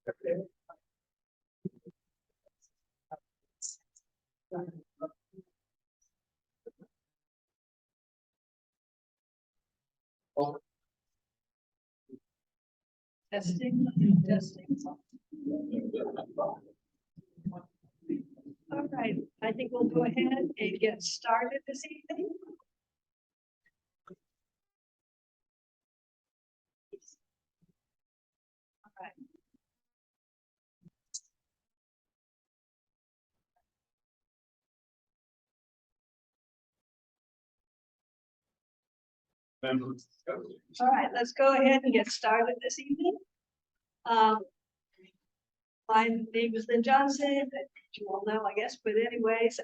Testing, testing. All right, I think we'll go ahead and get started this evening. All right. All right, let's go ahead and get started this evening. My name is Lynn Johnson, you all know, I guess, but anyways,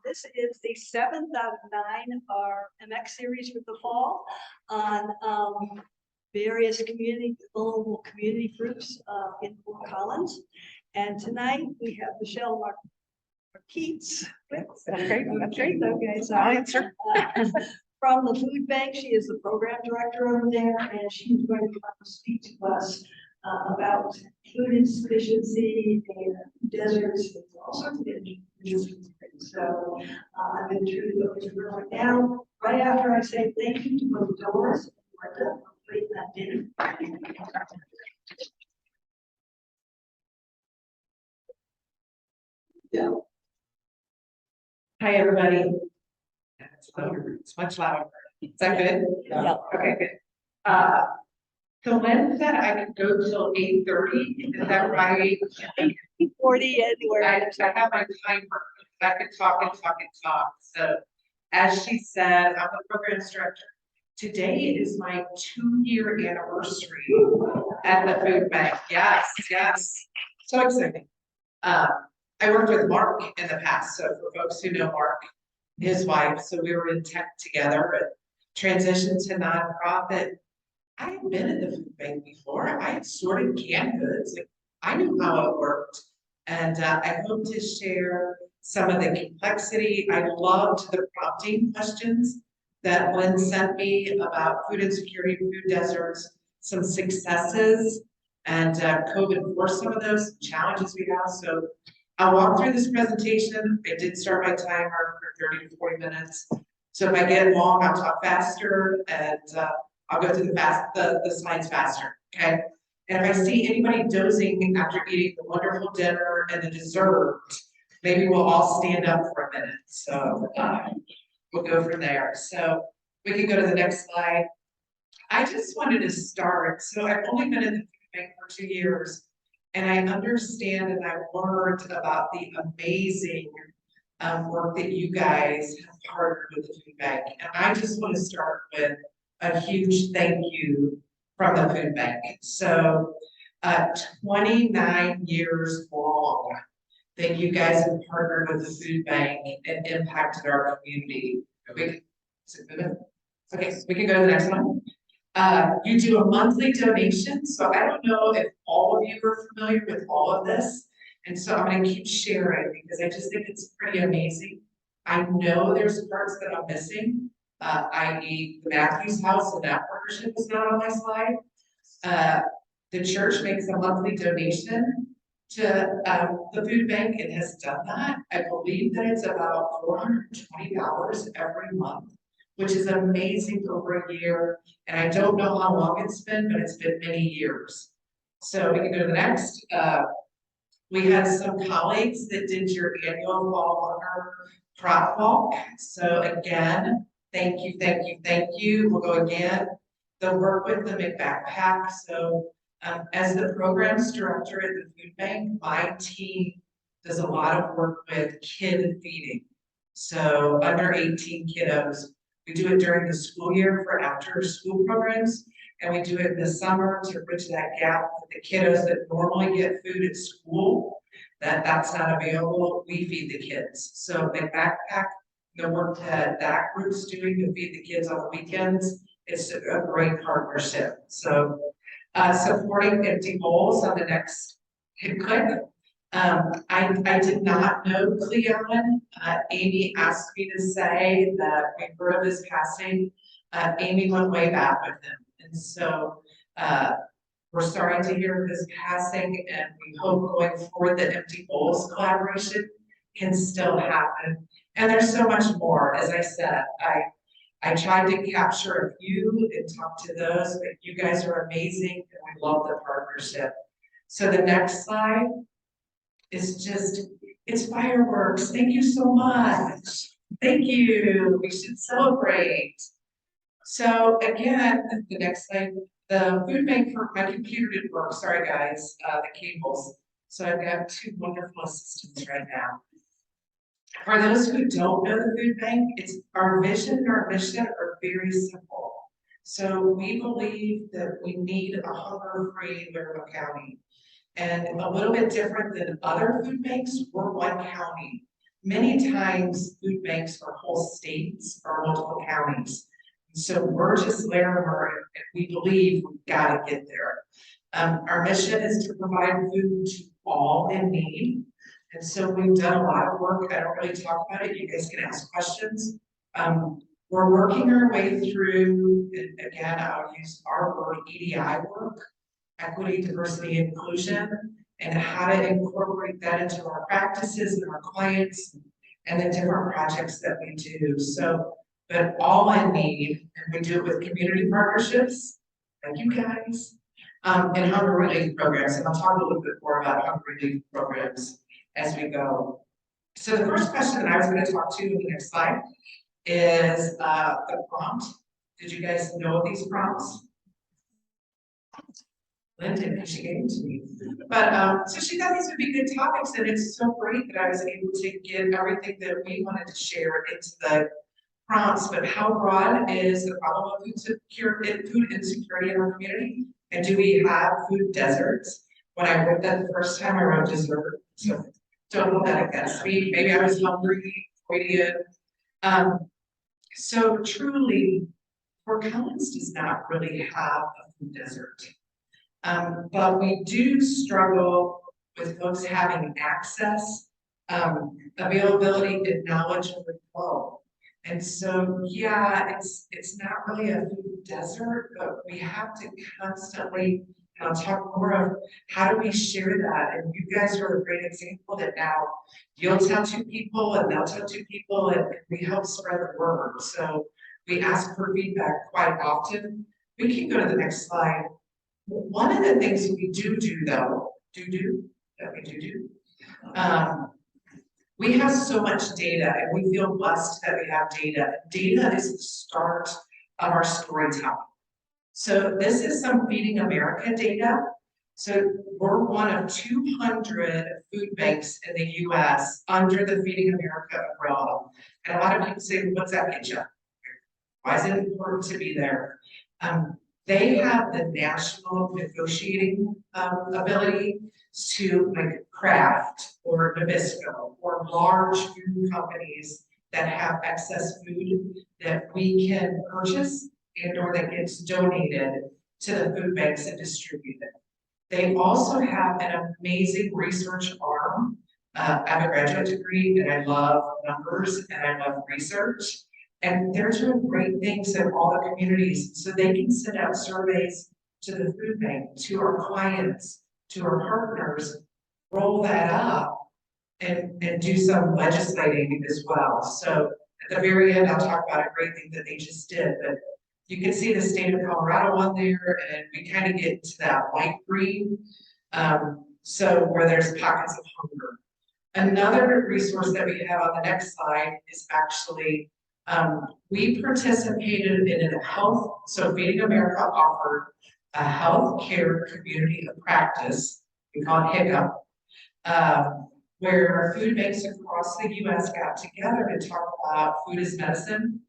this is the 7th out of 9 of our MX series for the fall on various vulnerable community groups in Fort Collins. And tonight we have Michele Marquitz. That's great. That's great. Okay, sorry. Answer. From the food bank. She is the program director over there, and she's going to come speak to us about food insufficiency and deserts and all sorts of issues. So I'm going to turn it over to her right now, right after I say thank you to both Doris and Brenda for putting that in. Yeah. Hi, everybody. It's much louder. Is that good? Yeah. Okay, good. So Lynn said I could go till 8:30. Is that right? 40 anywhere. I have my timer. I could talk and talk and talk. So as she said, I'm the program director. Today is my 2-year anniversary at the food bank. Yes, yes. So exciting. I worked with Mark in the past. So for folks who know Mark, his wife, so we were in tech together and transitioned to nonprofit. I had been in the food bank before. I had sorted canned goods. Like, I knew how it worked. And I hope to share some of the complexity. I loved the prompting questions that Lynn sent me about food insecurity, food deserts, some successes, and COVID forced some of those challenges we have. So I'll walk through this presentation. I did start my timer for 30 to 40 minutes. So if I get long, I'll talk faster, and I'll go through the slides faster, okay? And if I see anybody dozing after eating the wonderful dinner and the dessert, maybe we'll all stand up for a minute. So we'll go from there. So we can go to the next slide. I just wanted to start. So I've only been in the food bank for 2 years, and I understand and I've learned about the amazing work that you guys have partnered with the food bank. And I just want to start with a huge thank you from the food bank. So 29 years long that you guys have partnered with the food bank and impacted our community. Okay, so we can go to the next one. You do a monthly donation. So I don't know if all of you are familiar with all of this. And so I'm going to keep sharing because I just think it's pretty amazing. I know there's parts that I'm missing, i.e. the Matthews House and that partnership is not on my slide. The church makes a monthly donation to the food bank and has done that. I believe that it's about $420 every month, which is amazing over a year. And I don't know how long it's been, but it's been many years. So we can go to the next. We had some colleagues that did your annual fall honor prop walk. So again, thank you, thank you, thank you. We'll go again. The work with the McBackpack. So as the programs director at the food bank, my team does a lot of work with kid feeding. So under 18 kiddos. We do it during the school year for after school programs, and we do it in the summer to bridge that gap with the kiddos that normally get food at school, that's not available. We feed the kids. So the backpack, the work that group's doing to feed the kids on the weekends, it's a great partnership. So supporting empty bowls on the next click. I did not know Cleon. Amy asked me to say that we heard of his passing. Amy went way back with him. And so We're sorry to hear of his passing, and we hope going forward that Empty Bowls collaboration can still happen. And there's so much more. As I said, I tried to capture a few and talk to those, but you guys are amazing and we love the partnership. So the next slide is just, it's fireworks. Thank you so much. Thank you. We should celebrate. So again, the next slide, the food bank for my computer didn't work. Sorry guys, the cables. So I've got two wonderful assistants right now. For those who don't know the food bank, it's our vision and our mission are very simple. So we believe that we need a hunger-free Larimer County. And a little bit different than other food banks, we're one county. Many times food banks are whole states or multiple counties. So we're just Larimer, and we believe we've got to get there. Our mission is to provide food to all in need. And so we've done a lot of work. I don't really talk about it. You guys can ask questions. We're working our way through, and again, I'll use our word, EDI work, equity, diversity, and inclusion, and how to incorporate that into our practices and our clients and the different projects that we do. So, but all in need, and we do it with community partnerships, thank you guys, and hunger relief programs. And I'll talk a little bit more about hunger relief programs as we go. So the first question that I was going to talk to in the next slide is the prompt. Did you guys know these prompts? Linda, because she gave them to me. But so she thought these would be good topics, and it's so great that I was able to get everything that we wanted to share into the prompts. But how broad is the problem of food insecurity in our community? And do we have food deserts? When I wrote that the first time, I wrote dessert. So don't hold that against me. Maybe I was hungry, waiting. So truly, Fort Collins does not really have a food desert. But we do struggle with folks having access, availability, and knowledge of the flow. And so, yeah, it's not really a food desert, but we have to constantly, and I'll talk more of how do we share that. And you guys are a great example that now you'll tell two people and they'll tell two people, and we help spread the word. So we ask for feedback quite often. We can go to the next slide. One of the things we do though, we have so much data, and we feel blessed that we have data. Data is the start of our storytelling. So this is some Feeding America data. So we're one of 200 food banks in the US under the Feeding America umbrella. And a lot of people say, what's that get you? Why is it important to be there? They have the national negotiating ability to like Kraft or Nabisco or large food companies that have excess food that we can purchase and or that gets donated to the food banks and distributed. They also have an amazing research arm. I have a graduate degree and I love numbers and I love research. And they're doing great things in all the communities. So they can send out surveys to the food bank, to our clients, to our partners, roll that up and do some legislating as well. So at the very end, I'll talk about a great thing that they just did. But you can see the state of Colorado on there, and we kind of get to that light green. So where there's pockets of hunger. Another resource that we have on the next slide is actually we participated in a health, so Feeding America offered a health care community of practice, we call it HICCUP, where food banks across the US got together to talk about food as medicine.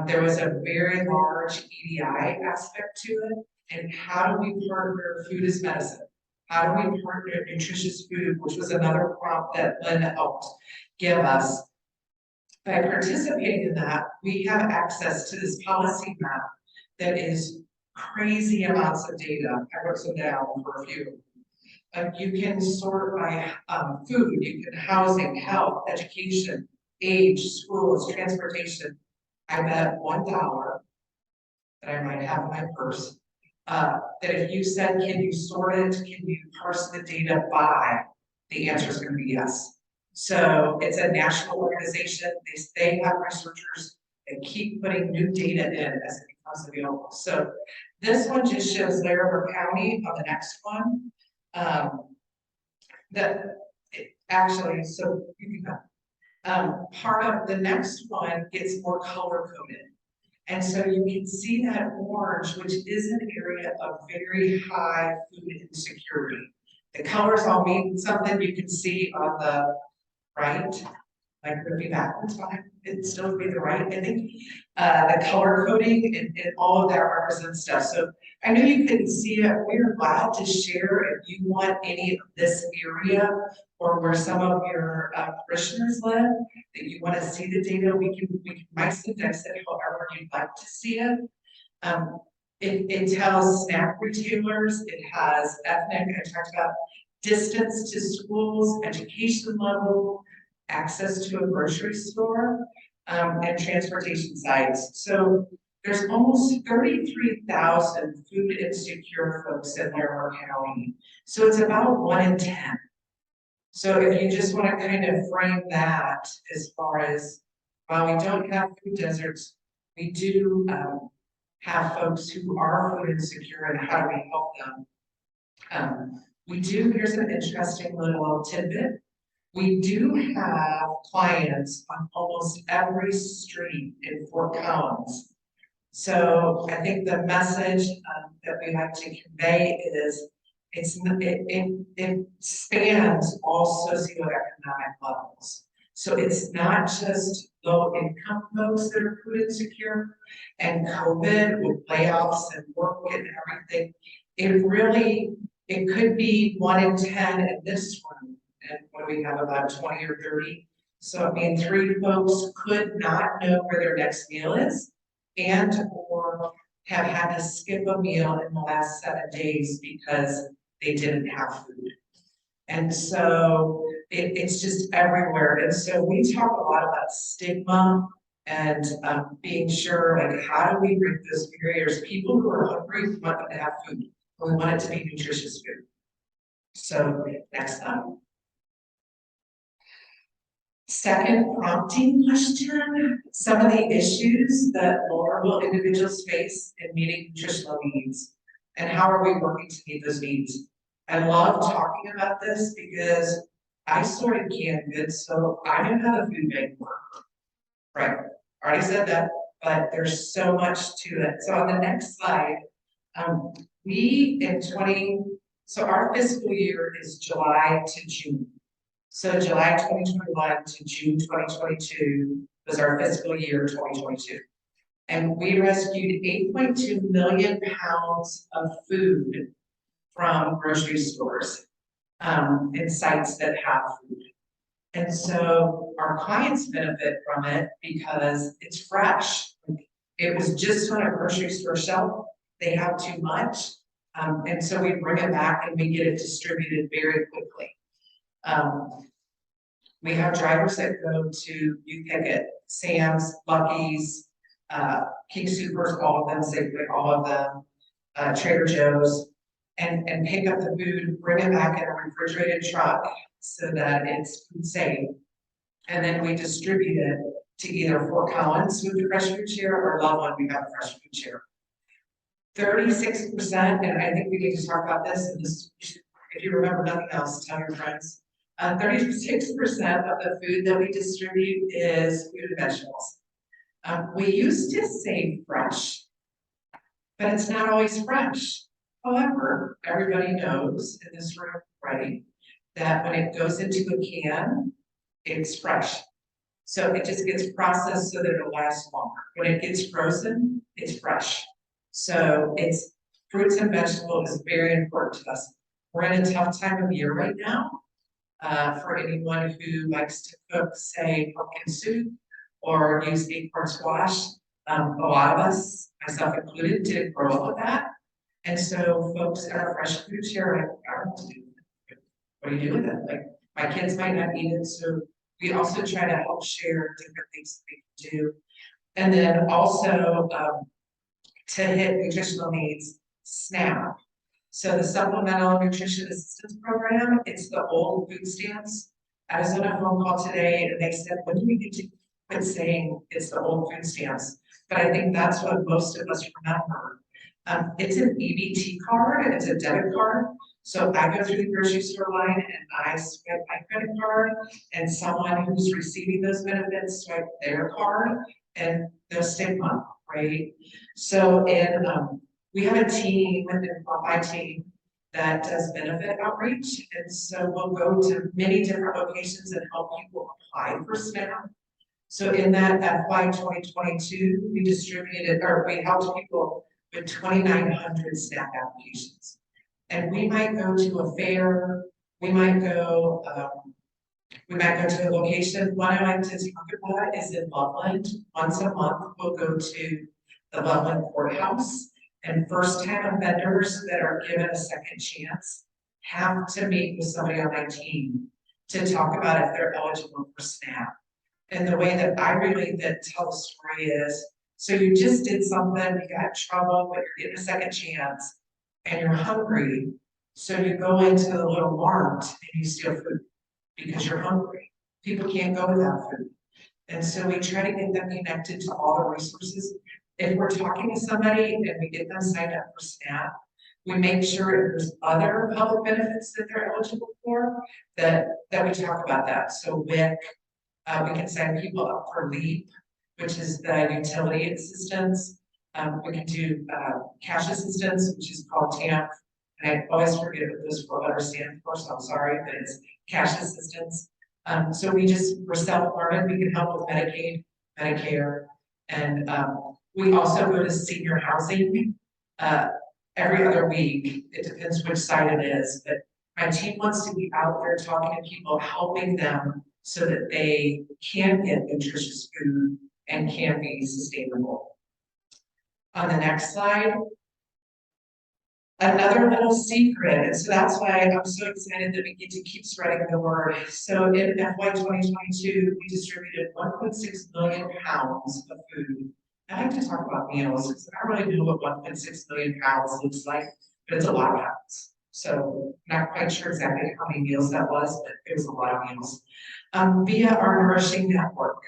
There was a very large EDI aspect to it, and how do we partner food as medicine? How do we partner nutritious food, which was another prompt that Linda helped give us. By participating in that, we have access to this policy map that is crazy amounts of data. I wrote some down for a few. You can sort by food, you can housing, health, education, age, schools, transportation. I bet $1 that I might have in my purse that if you said, can you sort it, can you parse the data by, the answer is going to be yes. So it's a national organization. They have researchers that keep putting new data in as it becomes available. So this one just shows Larimer County on the next one. Actually, so you can go. Part of the next one gets more color coded. And so you can see that orange, which is an area of very high food insecurity. The colors all mean something. You can see on the right, like it would be backwards, fine. It'd still be the right, I think. The color coding and all of that represents stuff. So I know you couldn't see it. We're glad to share if you want any of this area or where some of your parishioners live, that you want to see the data, we can mice index it however you'd like to see it. It tells snack retailers, it has ethnic, I talked about distance to schools, education level, access to a grocery store, and transportation sites. So there's almost 33,000 food insecure folks in Larimer County. So it's about 1 in 10. So if you just want to kind of frame that as far as, while we don't have food deserts, we do have folks who are food insecure, and how do we help them? Here's an interesting little tidbit. We do have clients on almost every street in Fort Collins. So I think the message that we have to convey is it spans all socioeconomic levels. So it's not just low income folks that are food insecure, and COVID with layoffs and work and everything. It could be 1 in 10 in this room. And what do we have, about 20 or 30? So I mean, 3 folks could not know where their next meal is, and or have had to skip a meal in the last 7 days because they didn't have food. And so it's just everywhere. And so we talk a lot about stigma and being sure, like, how do we break those barriers? People who are hungry, we want them to have food, but we want it to be nutritious food. So next up. Second prompting question, some of the issues that vulnerable individuals face in meeting nutritional needs, and how are we working to meet those needs? I love talking about this because I sorted canned goods, so I know how the food bank works. Right, already said that, but there's so much to it. So on the next slide, so our fiscal year is July to June. So July 2021 to June 2022 was our fiscal year 2022. And we rescued 8.2 million pounds of food from grocery stores and sites that have food. And so our clients benefit from it because it's fresh. It was just on a grocery store shelf. They have too much. And so we bring it back and we get it distributed very quickly. We have drivers that go to You Pick It, Sam's, Lucky's, King Soopers, all of them, Safeway, all of them, Trader Joe's, and pick up the food, bring it back in a refrigerated truck so that it's food safe. And then we distribute it to either Fort Collins with the Fresh Food Share or Loveland, we have a Fresh Food Share. 36%, and I think we need to talk about this, and this, if you remember nothing else, tell your friends. 36% of the food that we distribute is fruit and vegetables. We used to say fresh, but it's not always fresh. However, everybody knows in this room, right, that when it goes into a can, it's fresh. So it just gets processed so that it'll last longer. When it gets frozen, it's fresh. So it's fruits and vegetables is very important to us. We're in a tough time of year right now. For anyone who likes to cook, say, pumpkin soup or use acorn squash, a lot of us, myself included, didn't grow up with that. And so folks at our Fresh Food Share, I don't know what to do with it. What do you do with it? Like, my kids might not eat it, so we also try to help share different things that we can do. And then also to hit nutritional needs, SNAP. So the Supplemental Nutrition Assistance Program, it's the old food stamps. I was on a phone call today and they said, when do we get to quit saying it's the old food stamps? But I think that's what most of us remember. It's an EBT card, it's a debit card. So I go through the grocery store line and I swipe my credit card, and someone who's receiving those benefits swipe their card, and they'll stay on, right? So we have a team, my team, that does benefit outreach, and so we'll go to many different locations and help people apply for SNAP. So in that FY 2022, we distributed, or we helped people with 2,900 SNAP applications. And we might go to a fair, we might go to a location. One I like to talk about is in Loveland. Once a month, we'll go to the Loveland Courthouse, and first-time offenders that are given a second chance have to meet with somebody on my team to talk about if they're eligible for SNAP. And the way that I really tell the story is, so you just did something, you got in trouble, but you're getting a second chance, and you're hungry, so you go into the little mart and you steal food because you're hungry. People can't go without food. And so we try to get them connected to all the resources. If we're talking to somebody and we get them signed up for SNAP, we make sure if there's other public benefits that they're eligible for, that we talk about that. So WIC, we can sign people up for LEAP, which is the utility assistance. We can do cash assistance, which is called TAMP. And I always forget what those four letters stand for, so I'm sorry, but it's cash assistance. So we're self-learning. We can help with Medicaid, Medicare, and we also go to senior housing every other week. It depends which side it is, but my team wants to be out there talking to people, helping them so that they can get nutritious food and can be sustainable. On the next slide, another little secret, and so that's why I'm so excited that we get to keep spreading the word. So in FY 2022, we distributed 1.6 million pounds of food. I like to talk about meals because I don't really know what 1.6 million pounds looks like, but it's a lot of pounds. So I'm not quite sure exactly how many meals that was, but it was a lot of meals. Via our Nourishing Network.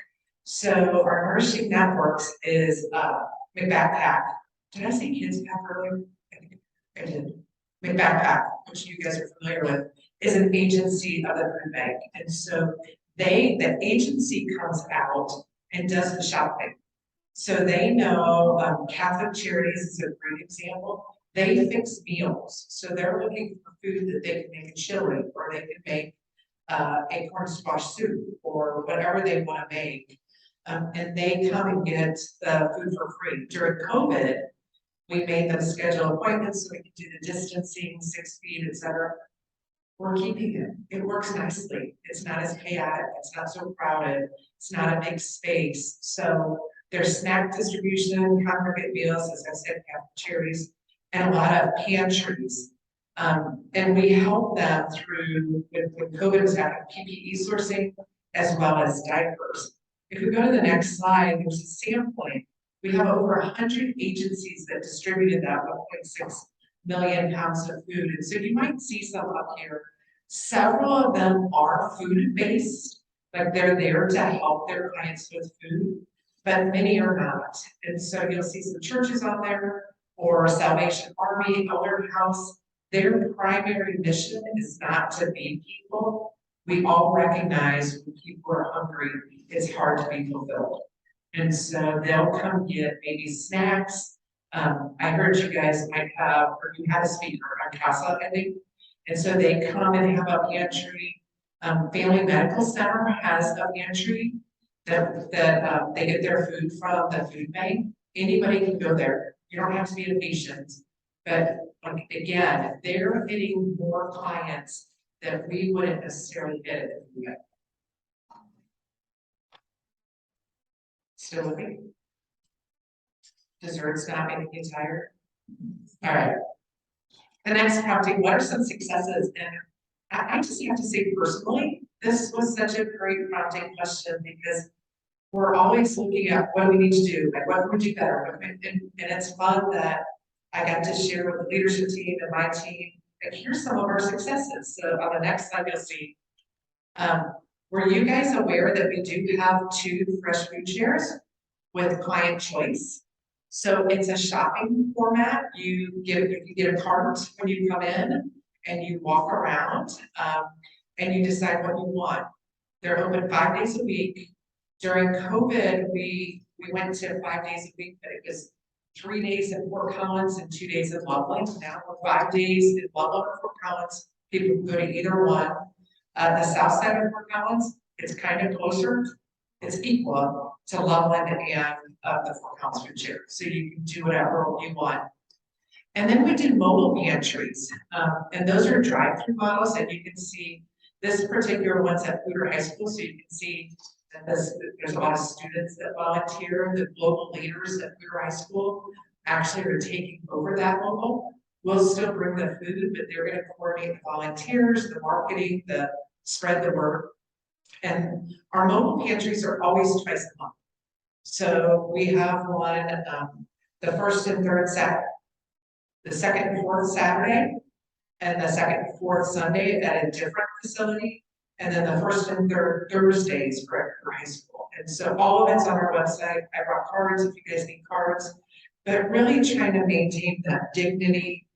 So our Nourishing Networks is McBackpack. Did I say Kids Pack earlier? I did. McBackpack, which you guys are familiar with, is an agency of the food bank. And so the agency comes out and does the shopping. So they know Catholic Charities is a great example. They fix meals. So they're looking for food that they can make a chili, or they can make a corn squash soup, or whatever they want to make. And they come and get the food for free. During COVID, we made them schedule appointments so we could do the distancing, 6 feet, etc. We're keeping it. It works nicely. It's not as chaotic. It's not so crowded. It's not a big space. So there's snack distribution, congregate meals, as I said, cafeterias, and a lot of pantries. And we help them through, when COVID was happening, PPE sourcing, as well as diapers. If we go to the next slide, there's a sampling. We have over 100 agencies that distributed that 1.6 million pounds of food. And so you might see some up here. Several of them are food-based, like they're there to help their clients with food, but many are not. And so you'll see some churches on there, or Salvation Army, Elder House. Their primary mission is not to feed people. We all recognize when people are hungry, it's hard to be fulfilled. And so they'll come get maybe snacks. I heard you guys might have, or you had a speaker on CASA, I think. And so they come and have a pantry. Family Medical Center has a pantry that they get their food from the food bank. Anybody can go there. You don't have to be a patient. But again, they're getting more clients that we wouldn't necessarily get if we had. Still looking? Desserts not making you tired? All right. The next prompting, what are some successes? And I just have to say personally, this was such a great prompting question because we're always looking at what do we need to do, like what can we do better? And it's fun that I got to share with the leadership team and my team, and here's some of our successes. So on the next slide, you'll see, were you guys aware that we do have 2 fresh food shares with client choice? So it's a shopping format. You can get a cart when you come in and you walk around, and you decide what you want. They're open 5 days a week. During COVID, we went to 5 days a week, but it was 3 days in Fort Collins and 2 days in Loveland. Now we're 5 days in Loveland or Fort Collins. People can go to either one. The south side of Fort Collins, it's kind of closer. It's equal to Loveland and the Fort Collins food share. So you can do whatever you want. And then we do mobile pantries. And those are drive-through models, and you can see this particular one's at Hooter High School. So you can see that there's a lot of students that volunteer. The global leaders at Hooter High School actually are taking over that mobile. We'll still bring the food, but they're going to coordinate the volunteers, the marketing, the spread the word. And our mobile pantries are always twice a month. So we have one the first and third Saturday, the second and fourth Saturday, and the second and fourth Sunday at a different facility, and then the first and third Thursdays for high school. And so all of it's on our website. I brought cards if you guys need cards, but really trying to maintain that dignity.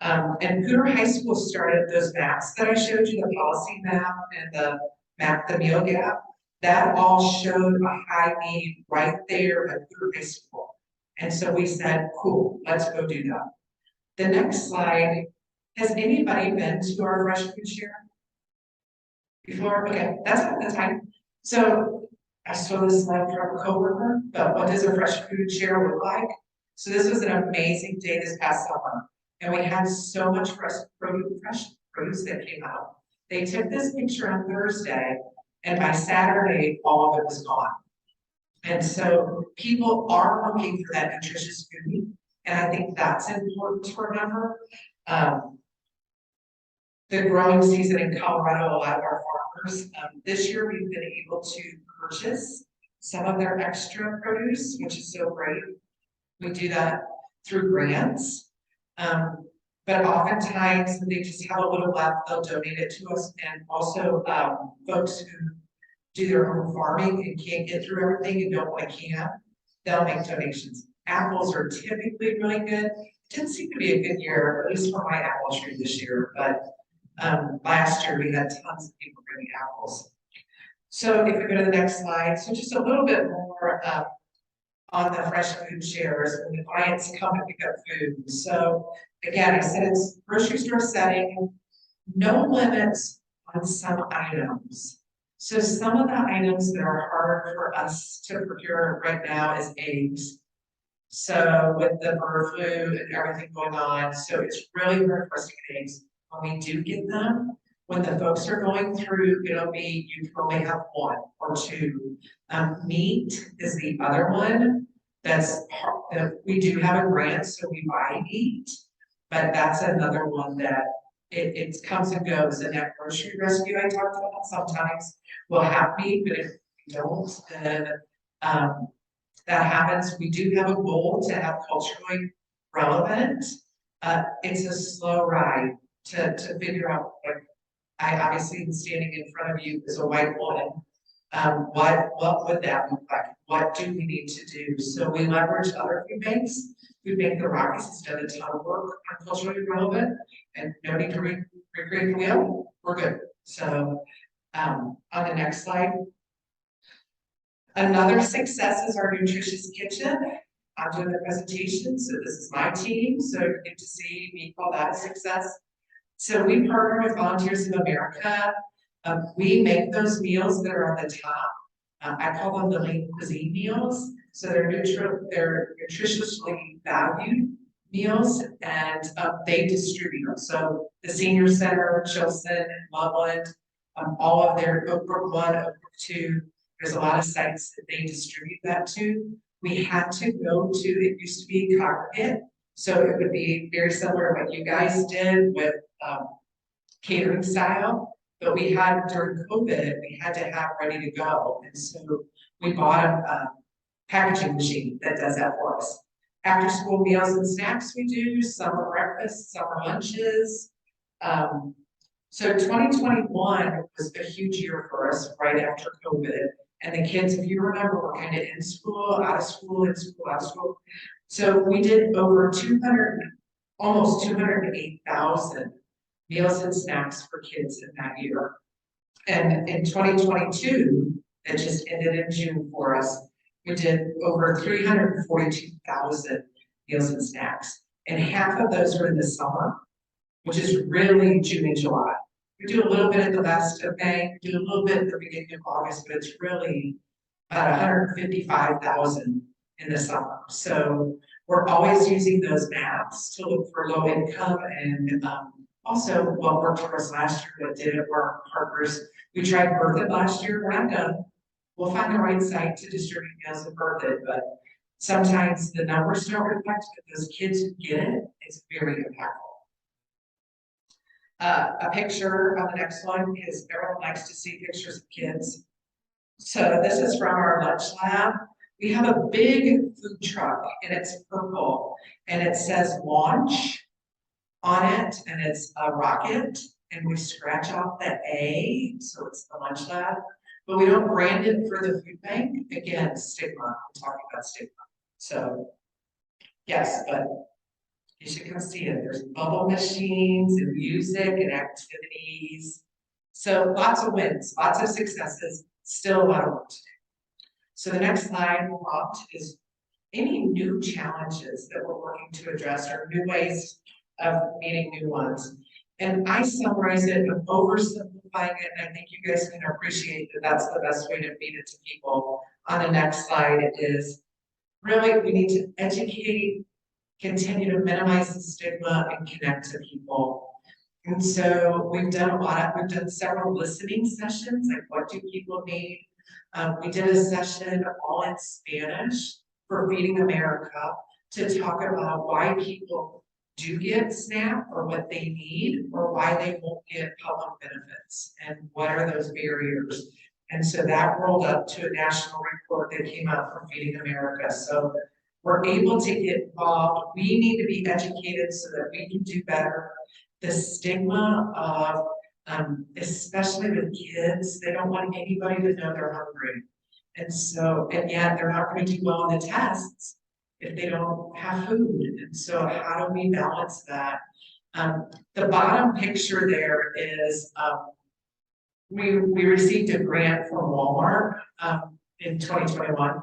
And Hooter High School started those maps that I showed you, the policy map and the map, the meal gap, that all showed a high need right there at Hooter High School. And so we said, cool, let's go do that. The next slide, has anybody been to our fresh food share before? Okay, that's fine. So I stole this slide from a coworker, but what does a fresh food share look like? So this was an amazing day this past summer, and we had so much fresh produce that came out. They took this picture on Thursday, and by Saturday, all of it was gone. And so people are looking for that nutritious food, and I think that's important to remember. The growing season in Colorado, a lot of our farmers, this year we've been able to purchase some of their extra produce, which is so great. We do that through grants, but oftentimes they just have a little left, they'll donate it to us. And also folks who do their own farming and can't get through everything and don't want to can, they'll make donations. Apples are typically really good. Didn't seem to be a good year, at least for my apple tree this year, but last year we had tons of people bringing apples. So if we go to the next slide, so just a little bit more on the fresh food shares when the clients come to pick up food. So again, I said it's grocery store setting, no limits on some items. So some of the items that are hard for us to procure right now is eggs. So with the bird flu and everything going on, so it's really hard for us to get eggs. When we do get them, when the folks are going through, it'll be, you can only have 1 or 2. Meat is the other one. That's we do have a grant, so we buy meat, but that's another one that it comes and goes. And that grocery rescue I talked about, sometimes we'll have meat, but if we don't, then that happens. We do have a goal to have culturally relevant. It's a slow ride to figure out, like, I obviously am standing in front of you as a white woman. What would that look like? What do we need to do? So we leverage other food banks. Food Bank the Rockies has done a ton of work on culturally relevant, and no need to recreate the wheel. We're good. So on the next slide, another success is our nutritious kitchen. I'm doing the presentation, so this is my team. So you get to see me call that a success. So we partner with Volunteers of America. We make those meals that are on the top. I call them the lean cuisine meals. So they're nutritiously valued meals, and they distribute them. So the Senior Center, Chilson, Loveland, all of their Oak Brook 1, Oak Brook 2, there's a lot of sites that they distribute that to. We had to go to, it used to be congregate, so it would be very similar to what you guys did with catering style. But we had, during COVID, we had to have ready to go. And so we bought a packaging machine that does that for us. After school meals and snacks we do, summer breakfasts, summer lunches. So 2021 was a huge year for us right after COVID. And the kids, if you remember, were kind of in school, out of school, in school, out of school. So we did over almost 208,000 meals and snacks for kids in that year. And in 2022, that just ended in June for us, we did over 342,000 meals and snacks. And half of those were in the summer, which is really June and July. We do a little bit at the last of May, do a little bit at the beginning of August, but it's really about 155,000 in the summer. So we're always using those maps to look for low income and also what worked for us last year, what didn't work, partners. We tried Birth It last year, we're not done. We'll find the right site to distribute meals and Birth It, but sometimes the numbers don't reflect, but those kids who get it, it's very impactful. A picture on the next one is everyone likes to see pictures of kids. So this is from our lunch lab. We have a big food truck and it's purple and it says launch on it and it's a rocket and we scratch off the A, so it's the lunch lab, but we don't brand it for the food bank. Again, stigma, I'm talking about stigma. So yes, but you should come see it. There's bubble machines and music and activities. So lots of wins, lots of successes, still a lot of work to do. So the next slide we'll prompt is any new challenges that we're working to address or new ways of meeting new ones. And I summarize it with oversimplifying it, and I think you guys can appreciate that that's the best way to feed it to people. On the next slide is really we need to educate, continue to minimize the stigma and connect to people. And so we've done several listening sessions, like what do people need? We did a session all in Spanish for Feeding America to talk about why people do get SNAP or what they need or why they won't get public benefits and what are those barriers. And so that rolled up to a national report that came out from Feeding America. So we're able to get involved. We need to be educated so that we can do better. The stigma of, especially with kids, they don't want anybody to know they're hungry. And so, and yet they're not going to do well on the tests if they don't have food. And so how do we balance that? The bottom picture there is, we received a grant from Walmart in 2021.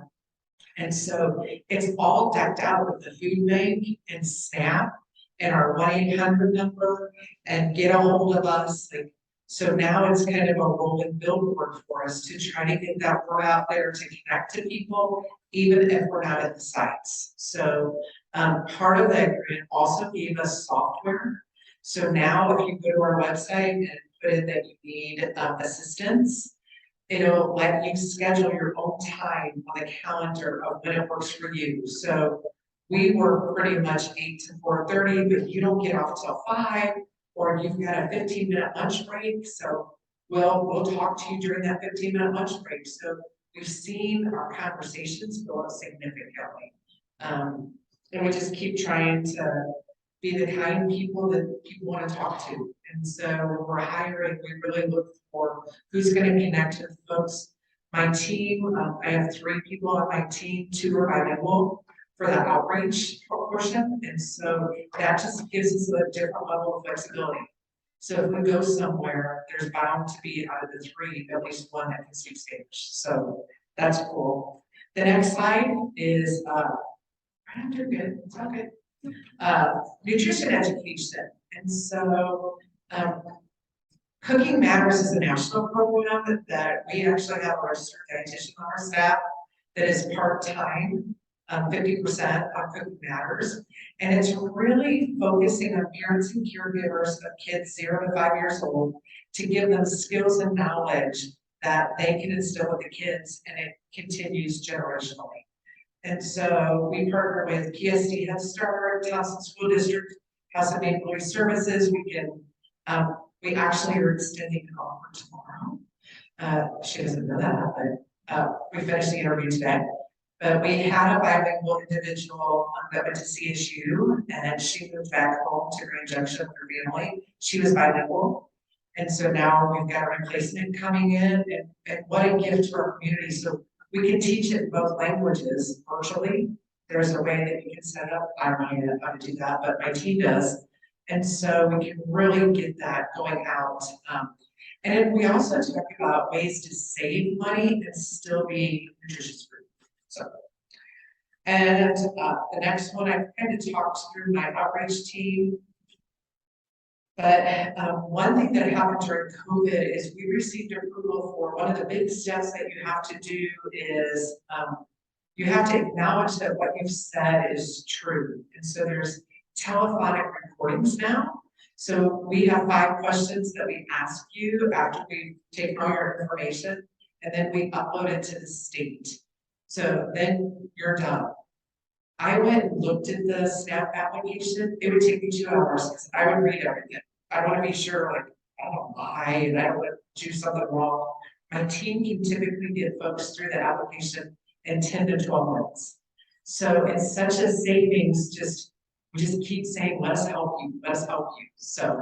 And so it's all decked out with the food bank and SNAP and our 1-800 number and get a hold of us. Like, so now it's kind of a rolling billboard for us to try to get that word out there to connect to people, even if we're not at the sites. So part of that grant also gave us software. So now if you go to our website and put in that you need assistance, it'll let you schedule your own time on the calendar of when it works for you. So we work pretty much 8 to 4:30, but you don't get off till 5, or you've got a 15-minute lunch break. So we'll talk to you during that 15-minute lunch break. So we've seen our conversations go up significantly. And we just keep trying to be the kind people that people want to talk to. And so when we're hiring, we really look for who's going to connect with folks. My team, I have 3 people on my team, 2 are bilingual for the outreach portion. And so that just gives us a different level of flexibility. So if we go somewhere, there's bound to be out of the 3, at least one that can speak Spanish. So that's cool. The next slide is, you're good, it's all good. Nutrition education. And so Cooking Matters is a national program that we actually have a registered dietitian on our staff that is part-time, 50% on Cooking Matters. And it's really focusing on parents and caregivers of kids 0 to 5 years old to give them skills and knowledge that they can instill with the kids, and it continues generationally. And so we partner with PSD Head Start, Towson School District, House of Neighborly Services. We actually are extending an offer tomorrow. She doesn't know that, but we finished the interview today. But we had a bilingual individual that went to CSU, and she moved back home to Grand Junction with her family. She was bilingual. And so now we've got a replacement coming in, and what a gift to our community. So we can teach it in both languages virtually. There's a way that you can set up, I don't know how to do that, but my team does. And so we can really get that going out. And then we also talk about ways to save money and still be nutritious food. So, and the next one, I kind of talked through my outreach team. But one thing that happened during COVID is we received approval for one of the big steps that you have to do is you have to acknowledge that what you've said is true. And so there's telephonic recordings now. So we have 5 questions that we ask you after we take all your information, and then we upload it to the state. So then you're done. I went and looked at the SNAP application. It would take me 2 hours because I would read everything. I want to be sure, like, I don't lie and I don't want to do something wrong. My team can typically get folks through the application in 10 to 12 minutes. So it's such a savings, we just keep saying, let us help you, let us help you. So,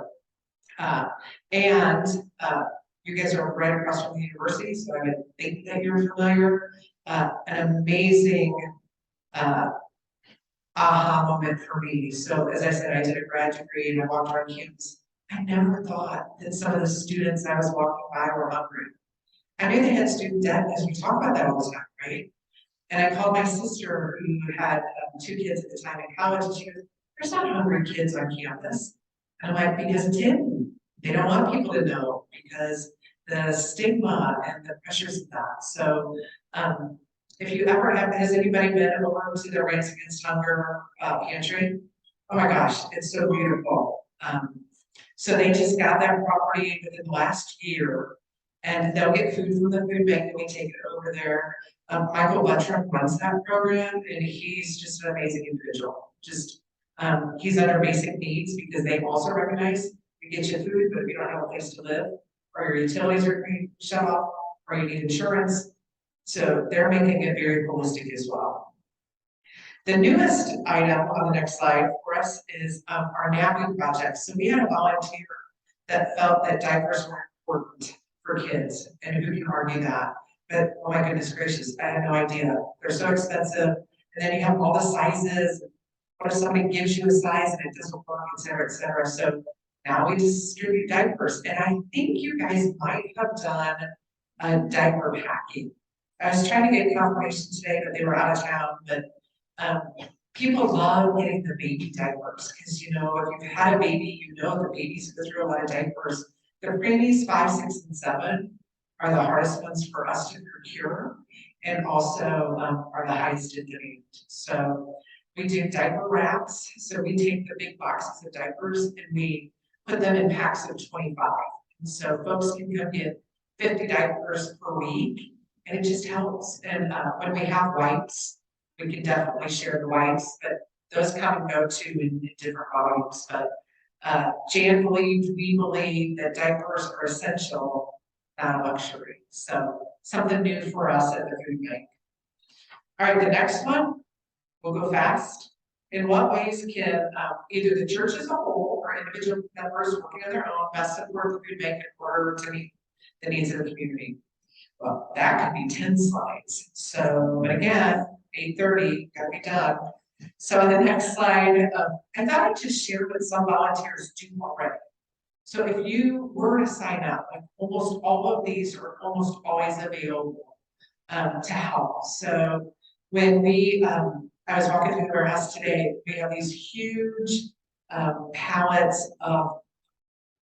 you guys are right across from the university, so I would think that you're familiar. An amazing aha moment for me. So as I said, I did a grad degree and I walked around campus. I never thought that some of the students I was walking by were hungry. I knew they had student debt because we talk about that all the time, right? And I called my sister who had 2 kids at the time in college, and she goes, there's not hungry kids on campus. And I'm like, because it's hidden. They don't want people to know because the stigma and the pressures of that. So if you ever has anybody been over to the Rants Against Hunger pantry? Oh my gosh, it's so beautiful. So they just got that property within the last year, and they'll get food from the food bank, and we take it over there. Michael Buttram runs that program, and he's just an amazing individual. He's under basic needs because they also recognize we get you food, but if you don't have a place to live, or your utilities are shut off, or you need insurance. So they're making it very holistic as well. The newest item on the next slide for us is our napping project. So we had a volunteer that felt that diapers were important for kids, and who can argue that? But oh my goodness gracious, I had no idea. They're so expensive, and then you have all the sizes. What if somebody gives you a size and it doesn't work, et cetera, et cetera. So now we distribute diapers, and I think you guys might have done a diaper packing. I was trying to get confirmation today that they were out of town, but people love getting the baby diapers because, you know, if you've had a baby, you know the babies go through a lot of diapers. The preemies 5, 6, and 7 are the hardest ones for us to procure, and also are the highest in demand. So we do diaper wraps. So we take the big boxes of diapers and we put them in packs of 25. And so folks can come get 50 diapers per week, and it just helps. And when we have wipes, we can definitely share the wipes, but those come and go too in different volumes. But Jan believed, we believe that diapers are essential, not a luxury. So something new for us at the food bank. All right, the next one, we'll go fast. In what ways can either the church as a whole or individual members working on their own best support the food bank in order to meet the needs of the community? Well, that could be 10 slides. So, but again, 8:30, gotta be done. So on the next slide, I thought I'd just share what some volunteers do already. So if you were to sign up, like almost all of these are almost always available to help. So when I was walking through the warehouse today, we have these huge pallets of,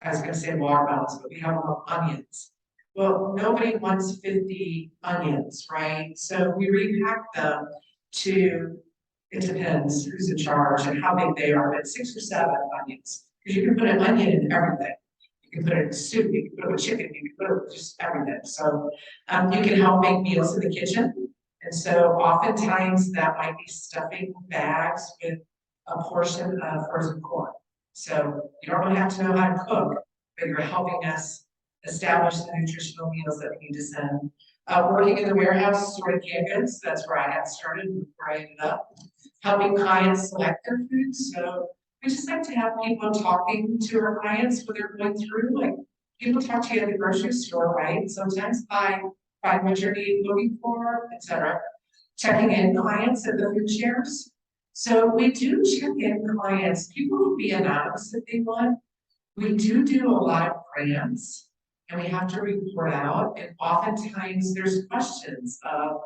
I was gonna say watermelons, but we have them of onions. Well, nobody wants 50 onions, right? So we repack them to, it depends who's in charge and how big they are, but 6 or 7 onions. Because you can put an onion in everything. You can put it in soup, you can put it with chicken, you can put it with just everything. So you can help make meals in the kitchen. And so oftentimes that might be stuffing bags with a portion of frozen corn. So you don't really have to know how to cook, but you're helping us establish the nutritional meals that we need to send. Working in the warehouse, sorting canned goods, that's where I had started before I ended up. Helping clients select their food, so we just like to have people talking to our clients when they're going through, like, people talk to you at the grocery store, right? Sometimes find what you're looking for, etc. Checking in clients at the food shares. So we do check in clients. People can be anonymous if they want. We do a lot of grants, and we have to report out, and oftentimes there's questions of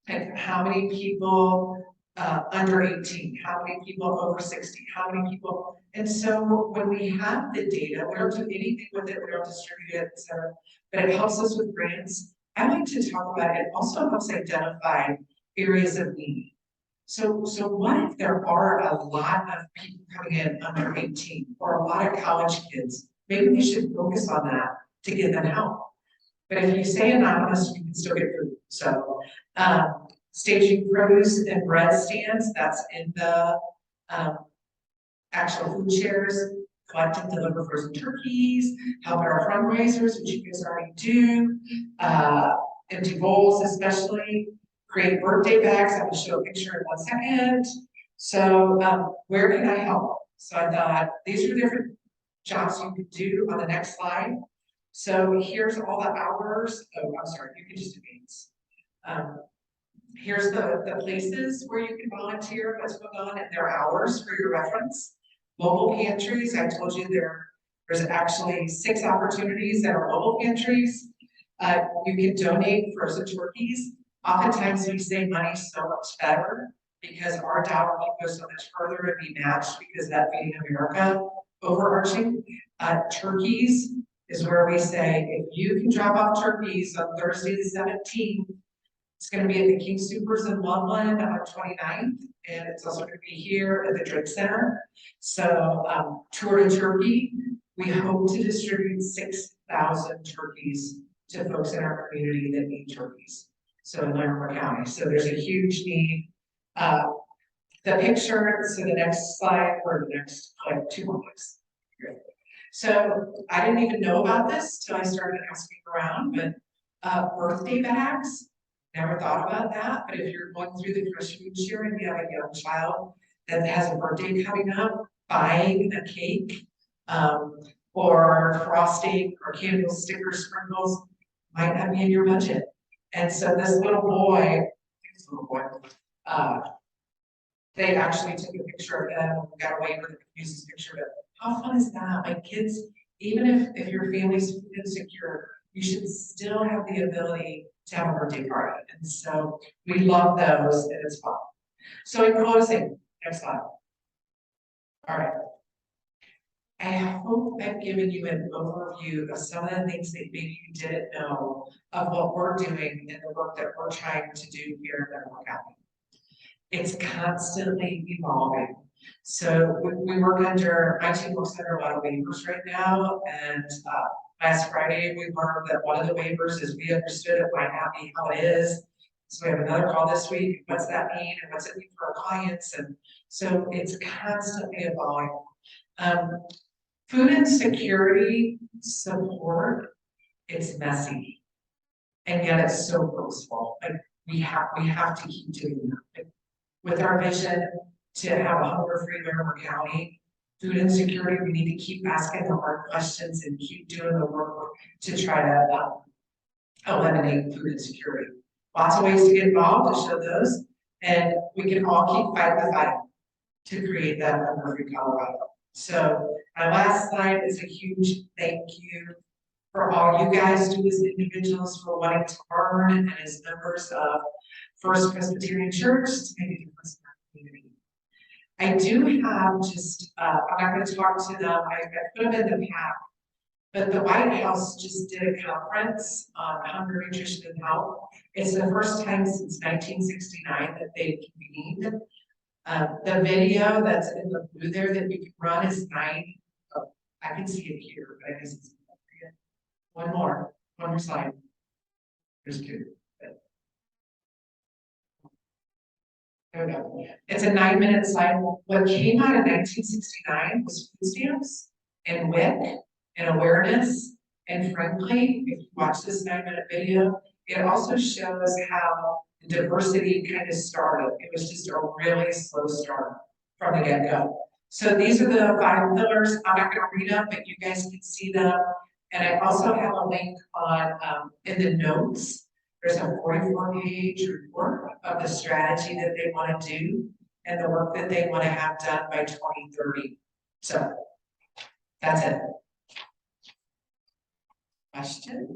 like how many people under 18, how many people over 60, how many people, and so when we have the data, we don't do anything with it, we don't distribute it, etc. But it helps us with grants. I like to talk about it. It also helps identify areas of need. So what if there are a lot of people coming in under 18 or a lot of college kids? Maybe we should focus on that to get them help. But if you say anonymous, you can still get food. So staging produce and bread stands, that's in the actual food shares. Collect and deliver frozen turkeys, help at our fundraisers, which you guys already do. Empty bowls especially. Create birthday bags. I will show a picture in 1 second. So where can I help? So I thought these are different jobs you could do on the next slide. So here's all the hours. Oh, I'm sorry, you can just do these. Here's the places where you can volunteer, what's going on, and their hours for your reference. Mobile pantries, I told you there's actually 6 opportunities that are mobile pantries. You can donate frozen turkeys. Oftentimes we say money's so much better because our dollar can go so much further and be matched because that Feeding America overarching. Turkeys is where we say, if you can drop off turkeys on Thursday the 17th, it's going to be at the King Supers in Loveland on 29th, and it's also going to be here at the Drake Center. So Tour to Turkey, we hope to distribute 6,000 turkeys to folks in our community that need turkeys. So in Larimer County, so there's a huge need. The picture, so the next slide or the next like 2 more clicks. Great. So I didn't even know about this till I started asking around, but birthday bags, never thought about that. But if you're going through the Christmas food share and you have a young child that has a birthday coming up, buying a cake or frosting or candles, stickers, sprinkles might not be in your budget. And so this little boy, they actually took a picture of them and got a waiver that could use this picture. But how fun is that? Like kids, even if your family's food insecure, you should still have the ability to have a birthday party. And so we love those and it's fun. So in closing, next slide. All right. I hope I've given you an overview of some of the things that maybe you didn't know of what we're doing and the work that we're trying to do here in Larimer County. It's constantly evolving. So we work under, my team works under a lot of waivers right now, and last Friday we learned that one of the waivers is we understood it might not be how it is. So we have another call this week. What's that mean, and what's it mean for our clients? And so it's constantly evolving. Food insecurity support, it's messy, and yet it's so purposeful. Like we have to keep doing that. With our vision to have a hunger-free Larimer County, food insecurity, we need to keep asking the hard questions and keep doing the work to try to eliminate food insecurity. Lots of ways to get involved to show those, and we can all keep fighting the fight to create that hunger-free Colorado. So my last slide is a huge thank you for all you guys do as individuals for wanting to learn and as members of First Presbyterian Church to make a difference in our community. I do have just, I'm not going to talk to them, I put them in the pack, but the White House just did a conference on hunger, nutrition, and health. It's the first time since 1969 that they've convened. The video that's in the blue there that you can run is 9. Oh, I can see it here, but I guess it's one more slide. There's 2. There we go. It's a 9-minute slide. What came out in 1969 was food stamps and WIC and awareness and friendly. If you watch this 9-minute video, it also shows how diversity kind of started. It was just a really slow start from the get-go. So these are the 5 pillars. I'm not going to read them, but you guys can see them. And I also have a link on in the notes. There's a 44-page report of the strategy that they want to do and the work that they want to have done by 2030. So that's it. Questions?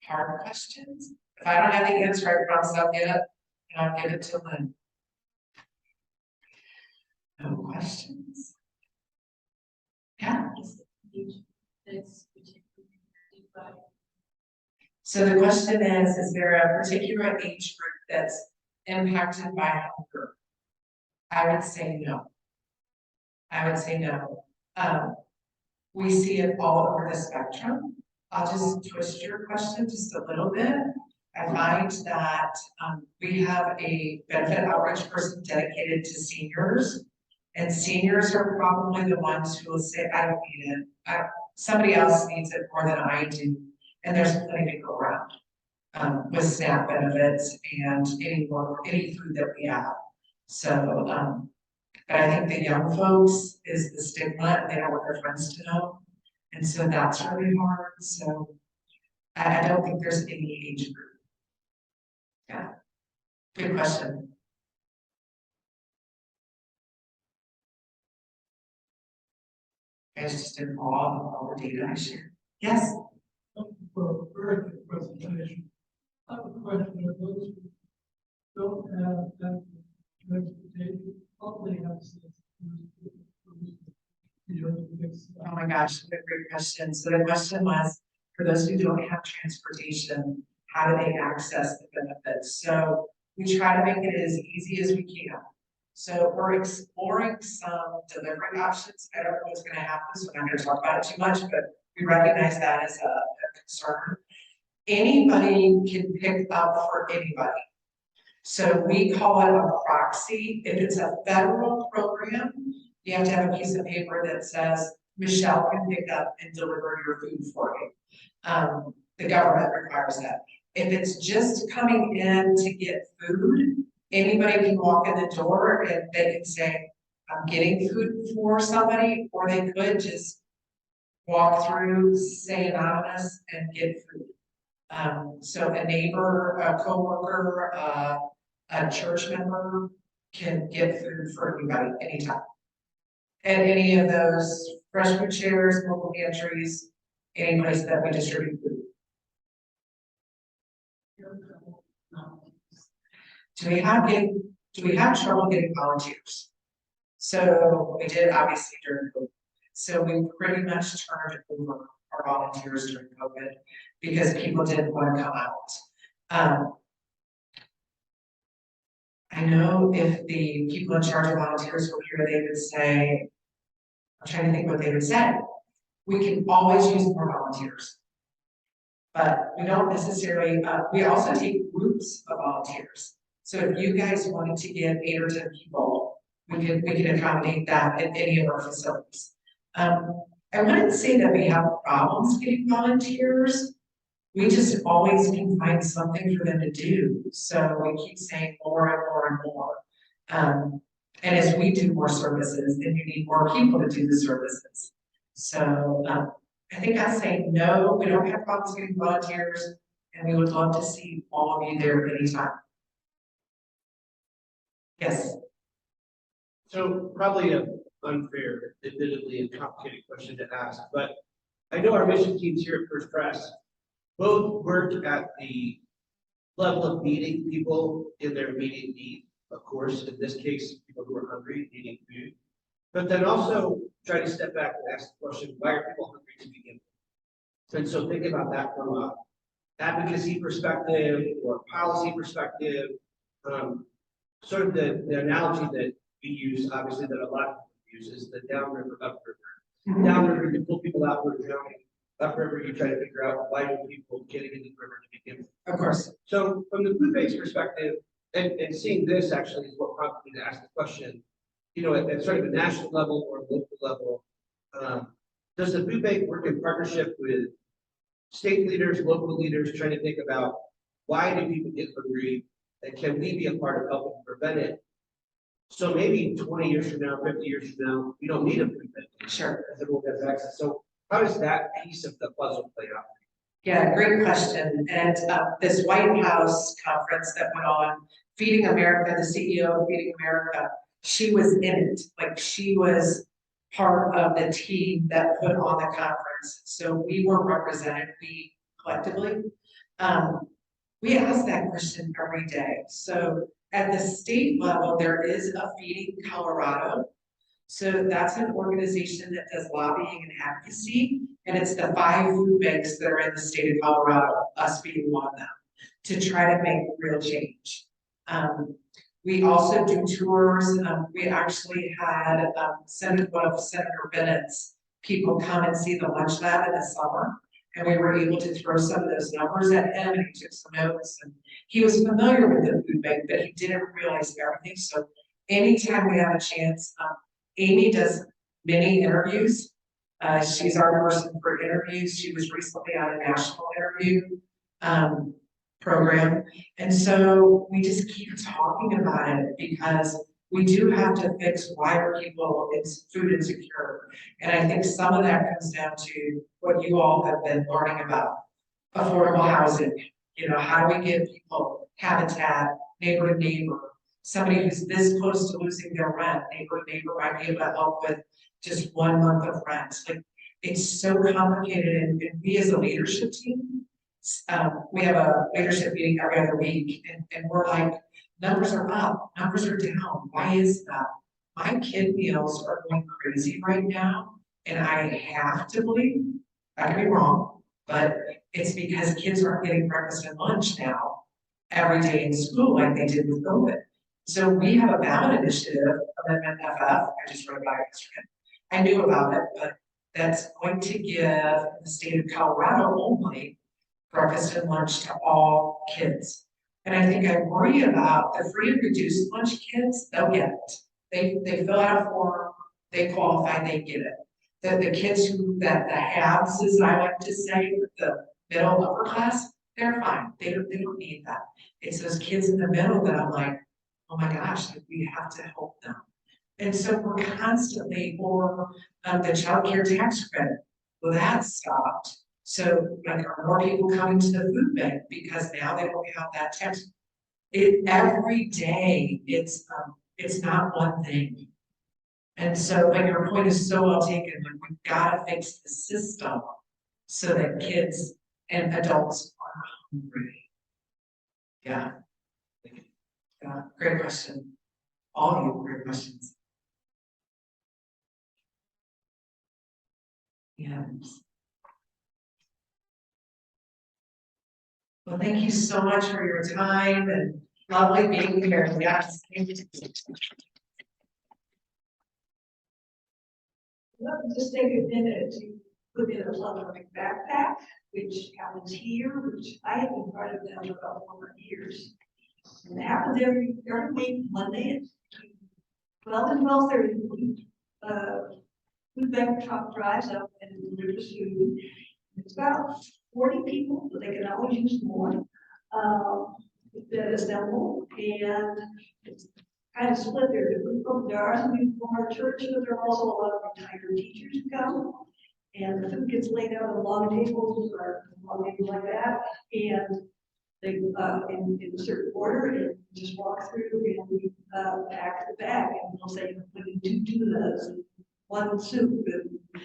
Hard questions? If I don't have the answer, I promise I'll get it and I'll give it to Lynn. No questions? Yeah. So the question is there a particular age group that's impacted by hunger? I would say no. I would say no. We see it all over the spectrum. I'll just twist your question just a little bit. I find that we have a benefit outreach person dedicated to seniors, and seniors are probably the ones who will say, I don't need it. Somebody else needs it more than I do. And there's plenty to go around with SNAP benefits and any food that we have. So, but I think the young folks is the stigma, and they don't want their friends to know. And so that's really hard. So I don't think there's any age group. Yeah, good question. You guys just in awe of all the data I shared. Yes? For a very good presentation. I have a question of those who don't have that transportation, probably have Oh my gosh, what a great question. So the question was, for those who don't have transportation, how do they access the benefits? So we try to make it as easy as we can. So we're exploring some delivery options. I don't know what's going to happen, so I'm not going to talk about it too much, but we recognize that as a concern. Anybody can pick up for anybody. So we call it a proxy. If it's a federal program, you have to have a piece of paper that says, Michelle can pick up and deliver your food for you. The government requires that. If it's just coming in to get food, anybody can walk in the door and they can say, I'm getting food for somebody, or they could just walk through, say anonymous, and get food. So a neighbor, a coworker, a church member can get food for anybody, anytime. And any of those fresh food shares, mobile pantries, any place that we distribute food. Do we have trouble getting volunteers? So we did obviously during COVID. So we pretty much turned over our volunteers during COVID because people didn't want to come out. I know if the people in charge of volunteers were here, they would say, I'm trying to think what they would say. We can always use more volunteers, but we don't necessarily, we also take groups of volunteers. So if you guys wanted to get 8 or 10 people, we can accommodate that at any of our facilities. I wouldn't say that we have problems getting volunteers. We just always can find something for them to do. So we keep saying more and more and more. And as we do more services, then you need more people to do the services. So I think I say no, we don't have problems getting volunteers, and we would love to see all of you there anytime. Yes. So probably an unfair, admittedly, and complicated question to ask, but I know our mission teams here at First Press both work at the level of meeting people in their immediate need, of course, in this case, people who are hungry, needing food, but then also try to step back and ask the question, why are people hungry to begin with? And so thinking about that from a advocacy perspective or policy perspective, sort of the analogy that we use, obviously that a lot of people use, is the downriver, upriver. Mm-hmm. Downriver, you pull people out who are drowning. Upriver, you try to figure out why do people getting in the river to begin with. Of course. So from the food bank's perspective, and seeing this actually is what prompted me to ask the question, you know, at sort of a national level or local level, Does the food bank work in partnership with state leaders, local leaders, trying to think about why do people get hungry, and can we be a part of helping prevent it? So maybe 20 years from now, 50 years from now, we don't need a food bank. Sure. Everyone has access. So how does that piece of the puzzle play out? Yeah, great question. And this White House conference that went on, Feeding America, the CEO of Feeding America, she was in it. Like she was part of the team that put on the conference. So we were represented, we collectively. We ask that question every day. So at the state level, there is a Feeding Colorado. So that's an organization that does lobbying and advocacy, and it's the 5 food banks that are in the state of Colorado, us being one of them, to try to make real change. We also do tours. We actually had one of Senator Bennett's people come and see the lunch lab in the summer, and we were able to throw some of those numbers at him, and he took some notes, and he was familiar with the food bank, but he didn't realize everything. So anytime we have a chance, Amy does many interviews. She's our person for interviews. She was recently on a national interview program. And so we just keep talking about it because we do have to fix why are people food insecure. And I think some of that comes down to what you all have been learning about, affordable housing. You know, how do we give people habitat, neighbor to neighbor? Somebody who's this close to losing their rent, neighbor to neighbor might be able to help with just 1 month of rent. Like it's so complicated, and we as a leadership team, we have a leadership meeting every other week, and we're like, numbers are up, numbers are down. Why is that? My kid meals are going crazy right now, and I have to believe, I could be wrong, but it's because kids aren't getting breakfast and lunch now every day in school like they did with COVID. So we have a ballot initiative, Amendment FF, I just read about it yesterday. I knew about it, but that's going to give the state of Colorado only breakfast and lunch to all kids. And I think I worry about the free and reduced lunch kids, they'll get it. They fill out a form, they qualify, they get it. The kids the haves, as I like to say, the middle upper class, they're fine. They don't need that. It's those kids in the middle that I'm like, oh my gosh, like we have to help them. And so we're constantly, or the child care tax credit, well, that stopped. So like are more people coming to the food bank because now they don't have that tax. Every day, it's not one thing. And so, but your point is so well taken, like we've gotta fix the system so that kids and adults are hungry. Yeah. Yeah, great question. All of you, great questions. Yeah. Well, thank you so much for your time and lovely being here. Yes, thank you. Let me just take a minute to look at a electronic backpack, which happens here, which I have been part of now for about 4 years. And it happens every week, Monday at 12 and 12:30. Food bank truck drives up and delivers food. It's about 40 people, but they can always use more. That assemble, and it's kind of split. There are some people from our church, but there are also a lot of retired teachers who come. And the food gets laid out on long tables or long tables like that, and they in a certain order, and just walk through and we pack the bag, and they'll say we need 2 tunas, 1 soup, and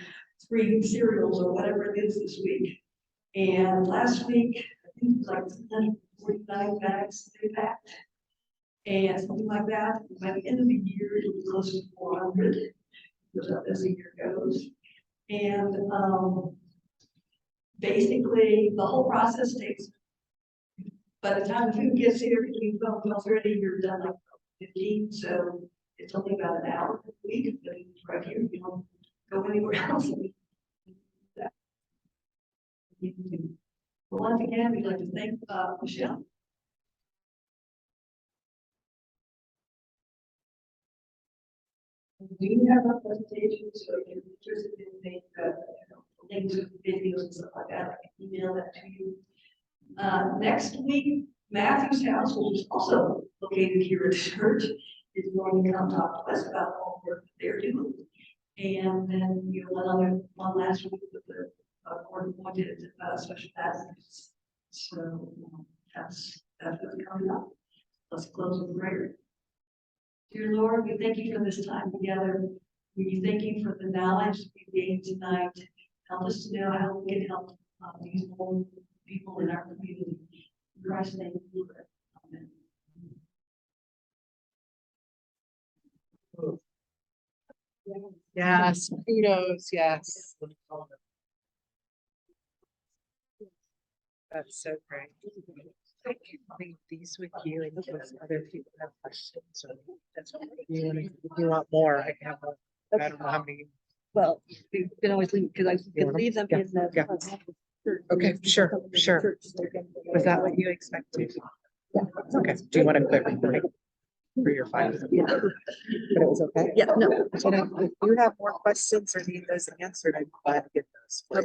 3 cereals or whatever it is this week. And last week, I think it was like 149 bags they packed, and something like that. By the end of the year, it was close to 400. It goes up as the year goes. And basically, the whole process takes, by the time the food gets here, between 12 and 12:30, you're done like 15. So it's only about an hour a week, but it's right here. You don't go anywhere else. Well, once again, we'd like to thank Michele. We do have a presentation, so if you're interested in things with videos and stuff like that. I can email that to you. Next week, Matthew's house, which is also located here at the church, is going to come talk to us about all the work that they're doing. And then, you know, one last week with the board appointed special advocates. So that's what's coming up. Let's close with prayer. Dear Lord, we thank you for this time together. We thank you for the knowledge we gained tonight. Help us to know how we can help these old people in our community. In Christ's name, we pray. Amen. Yes, kudos, yes. That's so great. I can leave these with you in case other people have questions or that's what if you want more, I can have more. I don't know how many. Well, you can always leave, because I can leave them in the. Yeah. Okay, sure. Was that what you expected? Yeah. Okay, do you want to quit recording for your file? Yeah. But it was okay? Yeah, no. So if you have more questions or need those answered, I'm glad to get those. for you.